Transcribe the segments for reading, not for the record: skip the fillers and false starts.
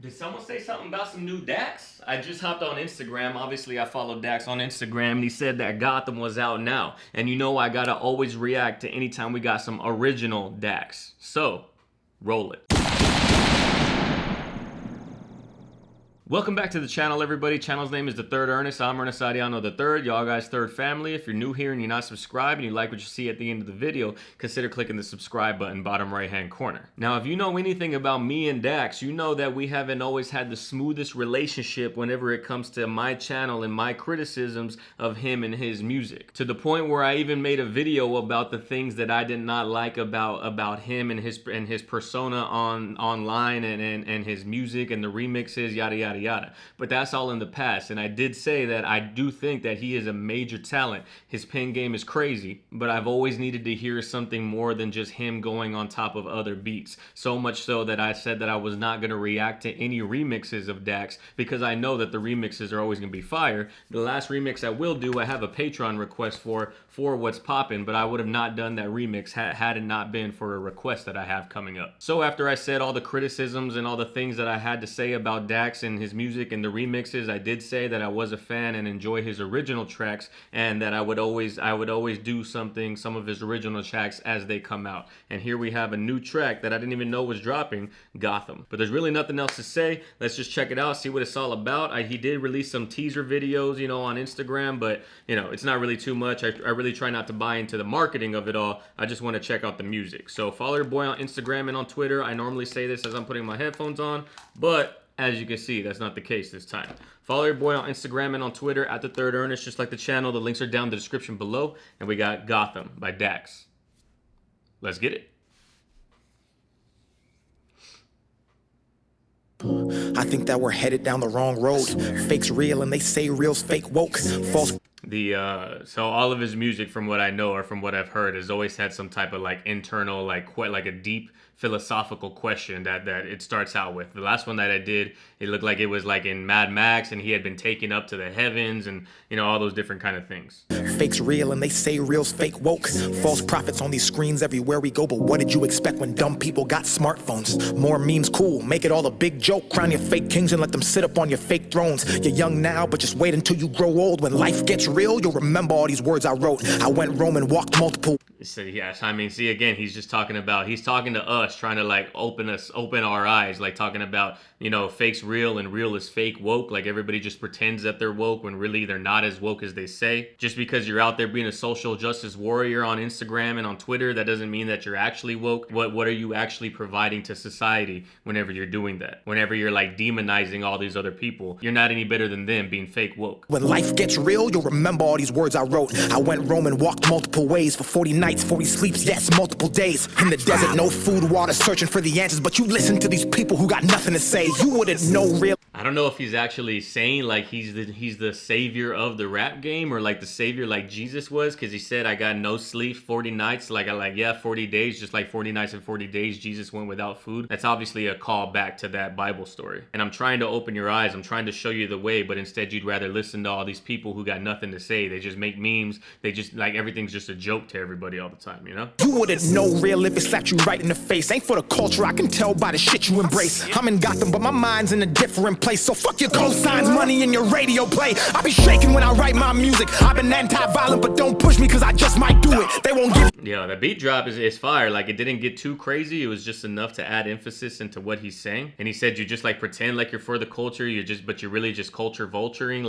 Did someone say something about some new Dax? I just hopped on Instagram. Obviously, I follow Dax on Instagram, and he said that Gotham was out now. And you know I gotta always react to anytime we got some original Dax. So, roll it. Welcome back to the channel, everybody. Channel's name is TheThirdErnest. I'm Ernest Ariano the Third, y'all guys' third family. If you're new here and you're not subscribed and you like what you see at the end of the video, consider clicking the subscribe button bottom right hand corner. Now, if you know anything about me and Dax, you know that we haven't always had the smoothest relationship whenever it comes to my channel and my criticisms of him and his music. To the point where I even made a video about the things that I did not like about him and his persona online and his music and the remixes, yada yada yada. But that's all in the past, and I did say that I do think that he is a major talent. His pen game is crazy, but I've always needed to hear something more than just him going on top of other beats. So much so that I said that I was not going to react to any remixes of Dax because I know that the remixes are always going to be fire. The last remix I will do, I have a Patreon request for What's Poppin', but I would have not done that remix had it not been for a request that I have coming up. So after I said all the criticisms and all the things that I had to say about Dax and his music and the remixes, I did say that I was a fan and enjoy his original tracks, and that I would always do some of his original tracks as they come out. And here we have a new track that I didn't even know was dropping, Gotham. But there's really nothing else to say. Let's just check it out, see what it's all about. He did release some teaser videos, on Instagram, but it's not really too much. I really try not to buy into the marketing of it all. I just want to check out the music. So follow your boy on Instagram and on Twitter. I normally say this as I'm putting my headphones on, but as you can see, that's not the case this time. Follow your boy on Instagram and on Twitter at TheThirdErnest, just like the channel. The links are down in the description below. And we got Gotham by Dax. Let's get it. I think that we're headed down the wrong road. Fake's real and they say real's fake woke. False. So all of his music, from what I know or from what I've heard, has always had some type of internal, like a deep philosophical question that it starts out with. The last one that I did, it looked like it was like in Mad Max, and he had been taken up to the heavens, and all those different kind of things. Fake's real and they say real's fake woke. False prophets on these screens everywhere we go. But what did you expect when dumb people got smartphones? More memes, cool, make it all a big joke. Crown your fake kings and let them sit up on your fake thrones. You're young now, but just wait until you grow old. When life gets real, you'll remember all these words I wrote. I went Rome and walked multiple. So yes, I mean, see, again, he's talking to us, trying to open our eyes, talking about, fake's real and real is fake woke. Like everybody just pretends that they're woke when really they're not as woke as they say. Just because you're out there being a social justice warrior on Instagram and on Twitter, that doesn't mean that you're actually woke. What are you actually providing to society whenever you're doing that? Whenever you're demonizing all these other people, you're not any better than them being fake woke. When life gets real, you'll remember all these words I wrote. I went Rome and walked multiple ways for 40 nights, 40 sleeps, yes, multiple days. In the desert, no food, water, searching for the answers. But you listen to these people who got nothing to say. You wouldn't know real. I don't know if he's actually saying he's the savior of the rap game, or the savior like Jesus was, because he said I got no sleep 40 nights, 40 days, just like 40 nights and 40 days Jesus went without food. That's obviously a call back to that Bible story. And I'm trying to open your eyes, I'm trying to show you the way, but instead you'd rather listen to all these people who got nothing to say. They just make memes, they just everything's just a joke to everybody all the time, You wouldn't know real if it slapped you right in the face. Ain't for the culture, I can tell by the shit you embrace. I'm in Gotham, but my mind's in a different place. So fuck your cosigns, money, and your radio play. I be shaking when I write my music. I've been anti-violent, but don't push me, cause I just might do it. They won't give. Yeah, the beat drop is fire. It didn't get too crazy. It was just enough to add emphasis into what he's saying. And he said you just pretend like you're for the culture. But you're really just culture vulturing.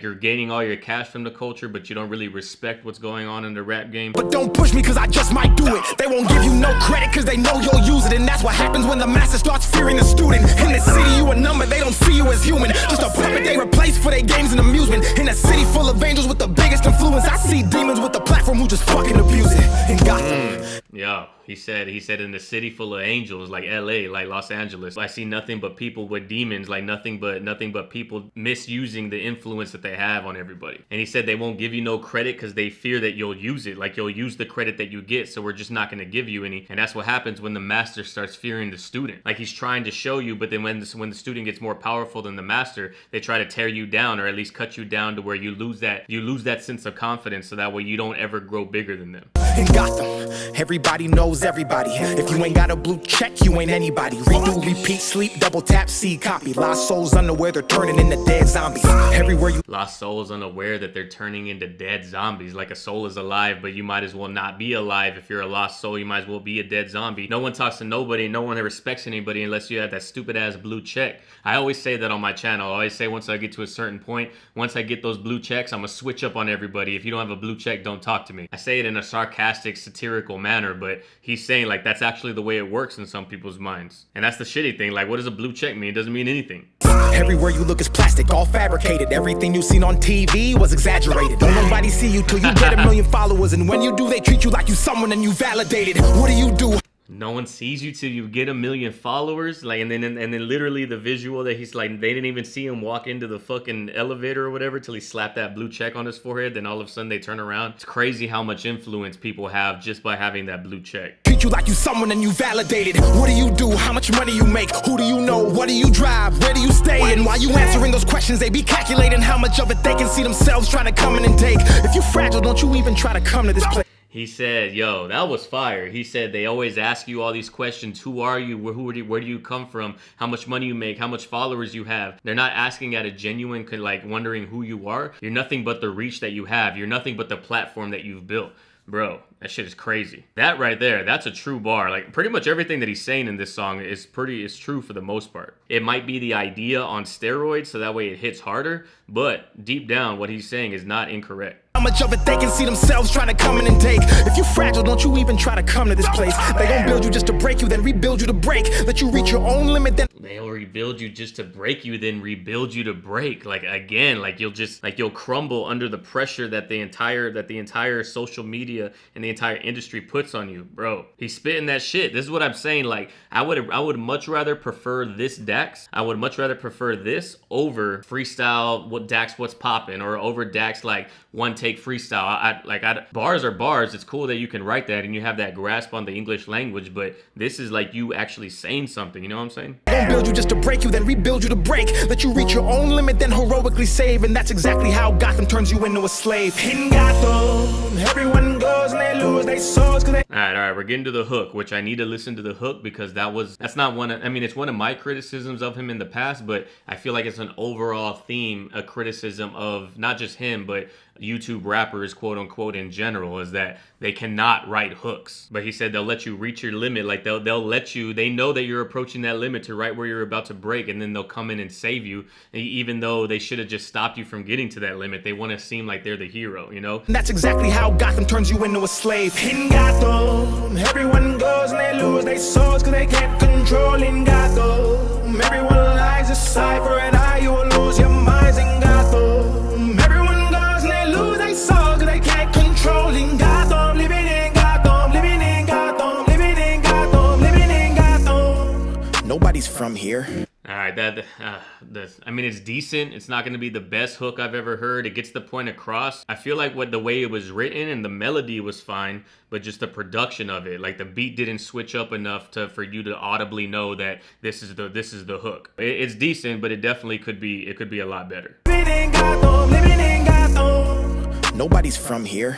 You're gaining all your cash from the culture, but you don't really respect what's going on in the rap game. But don't push me, cause I just might do it. They won't give you no credit, cause they know you'll use it. And that's what happens when the master starts fearing the student. In the city, you a number, they don't see you as human. Just a puppet they replace for their games and amusement. In a city full of angels with the biggest influence, I see demons with the platform who just fucking abuse it. In Gotham. Yeah, he said in the city full of angels, like LA, like Los Angeles, I see nothing but people with demons, nothing but people misusing the influence that they have on everybody. And he said they won't give you no credit because they fear that you'll use it. You'll use the credit that you get, so we're just not going to give you any. And that's what happens when the master starts fearing the student. He's trying to show you, but then when the student gets more powerful than the master, they try to tear you down, or at least cut you down to where you lose that sense of confidence, so that way you don't ever grow bigger than them. In Gotham, everybody knows everybody. If you ain't got a blue check, you ain't anybody. Redo, repeat, sleep, double tap, see, copy. Lost souls unaware they're turning into dead zombies. Everywhere you lost souls unaware that they're turning into dead zombies. Like a soul is alive, but you might as well not be alive. If you're a lost soul, you might as well be a dead zombie. No one talks to nobody, no one respects anybody unless you have that stupid ass blue check. I always say that on my channel. I always say once I get to a certain point, once I get those blue checks, I'm gonna switch up on everybody. If you don't have a blue check, don't talk to me. I say it in a sarcastic, satirical manner, but he's saying like that's actually the way it works in some people's minds. And that's the shitty thing. Like, what does a blue check mean? It doesn't mean anything. Everywhere you look is plastic, all fabricated. Everything you seen on TV was exaggerated. Don't nobody see you till you get 1 million followers, and when you do, they treat you like you someone and you validated. What do you do? No one sees you till you get 1 million followers. Like, and then literally the visual that he's like, they didn't even see him walk into the fucking elevator or whatever till he slapped that blue check on his forehead. Then all of a sudden they turn around. It's crazy how much influence people have just by having that blue check. Treat you like you someone and you validated. What do you do? How much money you make? Who do you know? What do you drive? Where do you stay? And while you answering those questions, they be calculating how much of it they can see themselves trying to come in and take. If you're fragile, don't you even try to come to this place. He said, yo, that was fire. He said they always ask you all these questions. Who are you? Where do you come from? How much money you make? How much followers you have? They're not asking at a genuine, like, wondering who you are. You're nothing but the reach that you have. You're nothing but the platform that you've built. Bro, that shit is crazy. That right there, that's a true bar. Like, pretty much everything that he's saying in this song is true for the most part. It might be the idea on steroids, so that way it hits harder, but deep down, what he's saying is not incorrect. How much of it they can see themselves trying to come in and take. If you're fragile, don't you even try to come to this place. They gon' build you just to break you, then rebuild you to break. Let you reach your own limit, then they'll rebuild you just to break you, then rebuild you to break. Like, again, like you'll crumble under the pressure that the entire social media and the entire industry puts on you, bro. He's spitting that shit. This is what I'm saying. Like, I would much rather prefer this Dax. I would much rather prefer this over freestyle what's poppin', or over Dax like one take freestyle. Bars are bars. It's cool that you can write that and you have that grasp on the English language, but this is like you actually saying something. You know what I'm saying? Don't build you just to break you, then rebuild you to break. Let you reach your own limit, then heroically save. And that's exactly how Gotham turns you into a slave. In Gotham, everyone goes and they lose their souls. All right, we're getting to the hook, which I need to listen to the hook because it's one of my criticisms of him in the past, but I feel like it's an overall theme, a criticism of not just him, but YouTube rappers, quote unquote, in general, is that they cannot write hooks. But he said they'll let you reach your limit. Like they'll let you, they know that you're approaching that limit to right where you're about to break, and then they'll come in and save you. Even though they should have just stopped you from getting to that limit, they want to seem like they're the hero, you know? And that's exactly how Gotham turns you into a slave. In Gotham, everyone goes and they lose their souls because they can't control. In Gotham, everyone lies aside for an eye, you will lose your minds. In Gotham, everyone goes and they lose their souls because they can't control. In Gotham, living in Gotham, living in Gotham, living in Gotham, living in Gotham. Nobody's from here. All right, it's decent. It's not going to be the best hook I've ever heard. It gets the point across. I feel like the way it was written and the melody was fine, but just the production of it, like the beat didn't switch up enough for you to audibly know that this is the hook. It's decent, but it definitely could be a lot better. Living in Gotham, living in Gotham. Nobody's from here,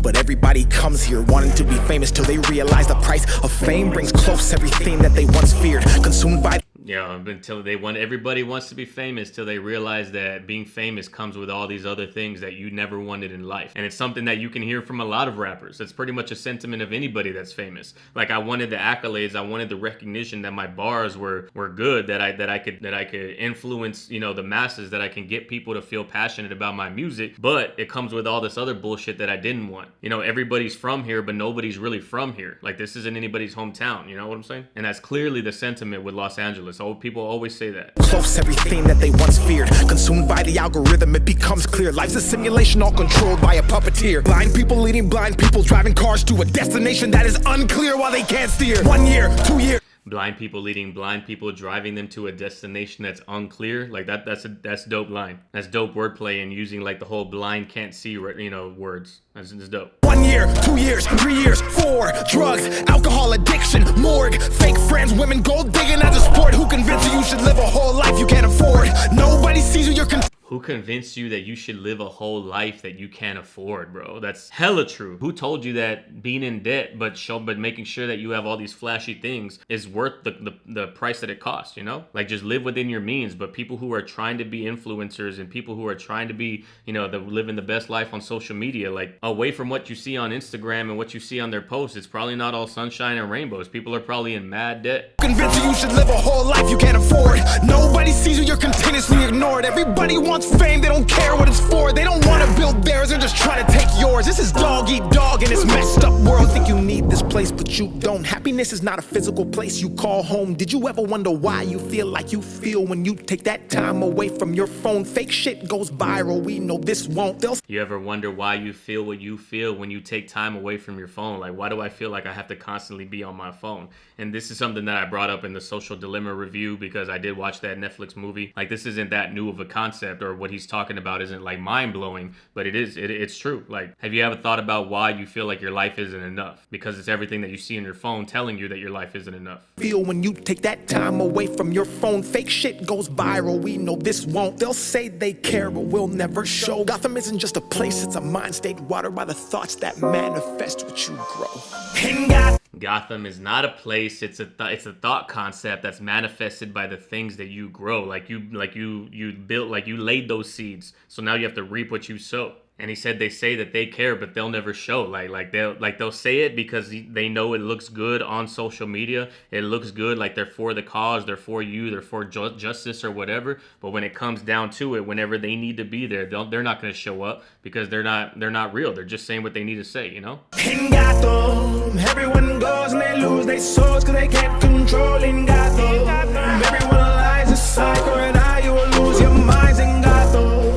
but everybody comes here wanting to be famous till they realize the price of fame brings close everything that they once feared. Consumed by everybody wants to be famous till they realize that being famous comes with all these other things that you never wanted in life. And it's something that you can hear from a lot of rappers. It's pretty much a sentiment of anybody that's famous. Like, I wanted the accolades, I wanted the recognition that my bars were good, that I could influence, the masses, that I can get people to feel passionate about my music, but it comes with all this other bullshit that I didn't want. Everybody's from here, but nobody's really from here. Like, this isn't anybody's hometown, you know what I'm saying? And that's clearly the sentiment with Los Angeles. People always say that. Close everything that they once feared. Consumed by the algorithm, it becomes clear. Life's a simulation all controlled by a puppeteer. Blind people leading blind people, driving cars to a destination that is unclear while they can't steer. 1 year, 2 years. Blind people leading blind people, driving them to a destination that's unclear. Like that's dope line. That's dope wordplay, and using like the whole blind can't see, words. That's dope. 1 year, 2 years, 3 years, 4. Drugs, alcohol addiction, morgue, fake friends, women, gold digging as a sport. Who convinced you should live a whole life you can't afford? Nobody sees you, you're Who convinced you that you should live a whole life that you can't afford, bro? That's hella true. Who told you that being in debt but making sure that you have all these flashy things is worth the price that it costs, you know? Like, just live within your means. But people who are trying to be influencers and people who are trying to be, you know, living the best life on social media, like, away from what you see on Instagram and what you see on their posts, it's probably not all sunshine and rainbows. People are probably in mad debt. Convinced you should live a whole life you can't afford. Nobody sees you, you're continuously ignored. Everybody wants fame, they don't care what it's for. They don't want to build theirs, they're just trying to take yours. This is dog eat dog in this messed up world. You think you need this place, but you don't. Happiness is not a physical place you call home. Did you ever wonder why you feel like you feel when you take that time away from your phone? Fake shit goes viral, we know this won't. You ever wonder why you feel what you feel when you take time away from your phone? Like, why do I feel like I have to constantly be on my phone? And this is something that I brought up in the Social Dilemma review, because I did watch that Netflix movie. Like, this isn't that new of a concept, or what he's talking about isn't like mind-blowing, but it's true. Like, have you ever thought about why you feel like your life isn't enough? Because it's everything that you see in your phone telling you that your life isn't enough. Feel when you take that time away from your phone. Fake shit goes viral, we know this won't. They'll say they care, but we'll never show. Gotham isn't just a place, it's a mind state watered by the thoughts that manifest what you grow. Gotham is not a place, it's a thought concept that's manifested by the things that you grow. Like you built, like you laid those seeds, so now you have to reap what you sow. And he said they say that they care, but they'll never show. They'll say it because they know it looks good on social media. It looks good, like they're for the cause, they're for you, they're for justice or whatever. But when it comes down to it, whenever they need to be there, they're not going to show up because they're not real. They're just saying what they need to say, you know? In Gotham, everyone goes and they lose their souls because they can't control in Gotham. Everyone lies aside for an eye, you will lose your minds in Gotham.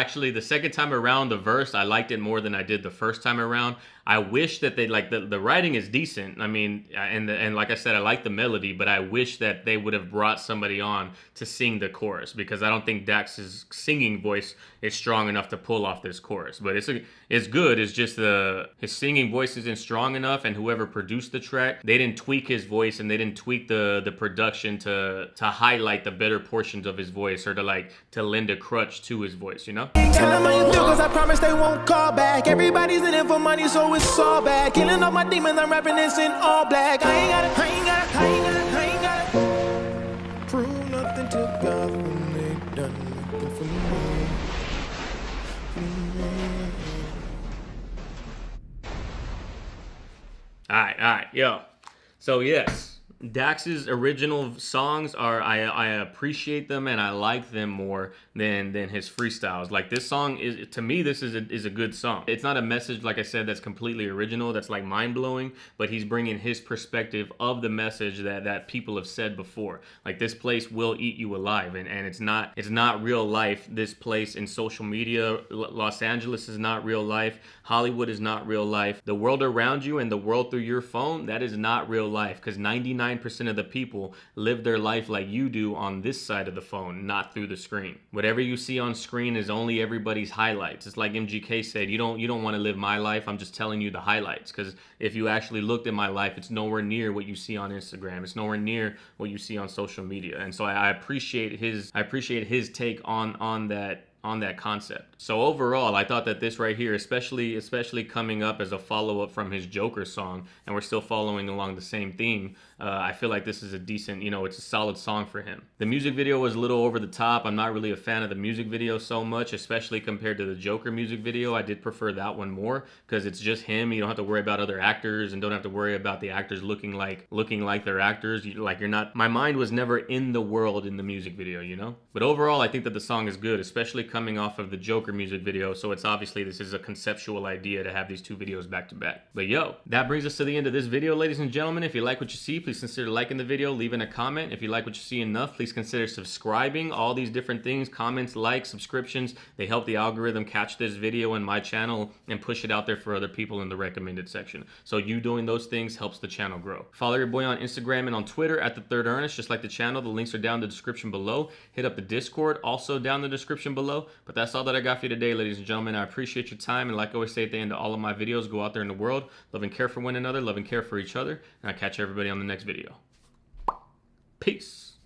Actually, the second time around, the verse, I liked it more than I did the first time around. I wish that they, like, the writing is decent. I mean, and like I said, I like the melody, but I wish that they would have brought somebody on to sing the chorus, because I don't think Dax's singing voice is strong enough to pull off this chorus. But it's good. It's just his singing voice isn't strong enough, and whoever produced the track, they didn't tweak his voice and they didn't tweak the production to highlight the better portions of his voice, or to lend a crutch to his voice, you know? Tell them how you feel, cause I promise they won't call back. Everybody's in it for money, so it's all bad. Killing all my demons, I'm rapping this in all black. I ain't gotta prove nothing to God when they done nothing for me. Alright, yo. So yes, Dax's original songs I appreciate them and I like them more than his freestyles. Like, this song is, to me, this is a good song. It's not a message, like I said, that's completely original, that's like mind-blowing, but he's bringing his perspective of the message that people have said before. Like, this place will eat you alive, and it's not real life. This place in social media, Los Angeles is not real life. Hollywood is not real life. The world around you and the world through your phone, that is not real life, because 99% of the people live their life like you do on this side of the phone, not through the screen. Whatever you see on screen is only everybody's highlights. It's like MGK said, you don't want to live my life. I'm just telling you the highlights, because if you actually looked at my life, it's nowhere near what you see on Instagram. It's nowhere near what you see on social media. And so I appreciate his take on that concept. So overall, I thought that this right here, especially coming up as a follow-up from his Joker song, and we're still following along the same theme, I feel like this is a decent, it's a solid song for him. The music video was a little over the top. I'm not really a fan of the music video so much, especially compared to the Joker music video. I did prefer that one more, because it's just him. You don't have to worry about other actors, and don't have to worry about the actors looking like they're actors. You're not, my mind was never in the world in the music video, But overall, I think that the song is good, especially coming off of the Joker music video. So it's obviously, this is a conceptual idea to have these two videos back to back. But yo, that brings us to the end of this video, ladies and gentlemen. If you like what you see, please consider liking the video, leaving a comment. If you like what you see enough, please consider subscribing. All these different things, comments, likes, subscriptions, they help the algorithm catch this video in my channel and push it out there for other people in the recommended section. So you doing those things helps the channel grow. Follow your boy on Instagram and on Twitter @TheThirdErnest, just like the channel. The links are down in the description below. Hit up the Discord, also down in the description below. below. But that's all that I got for you today, ladies and gentlemen. I appreciate your time, and like I always say at the end of all of my videos, go out there in the world, love and care for one another, love and care for each other, and I'll catch everybody on the next video. Peace.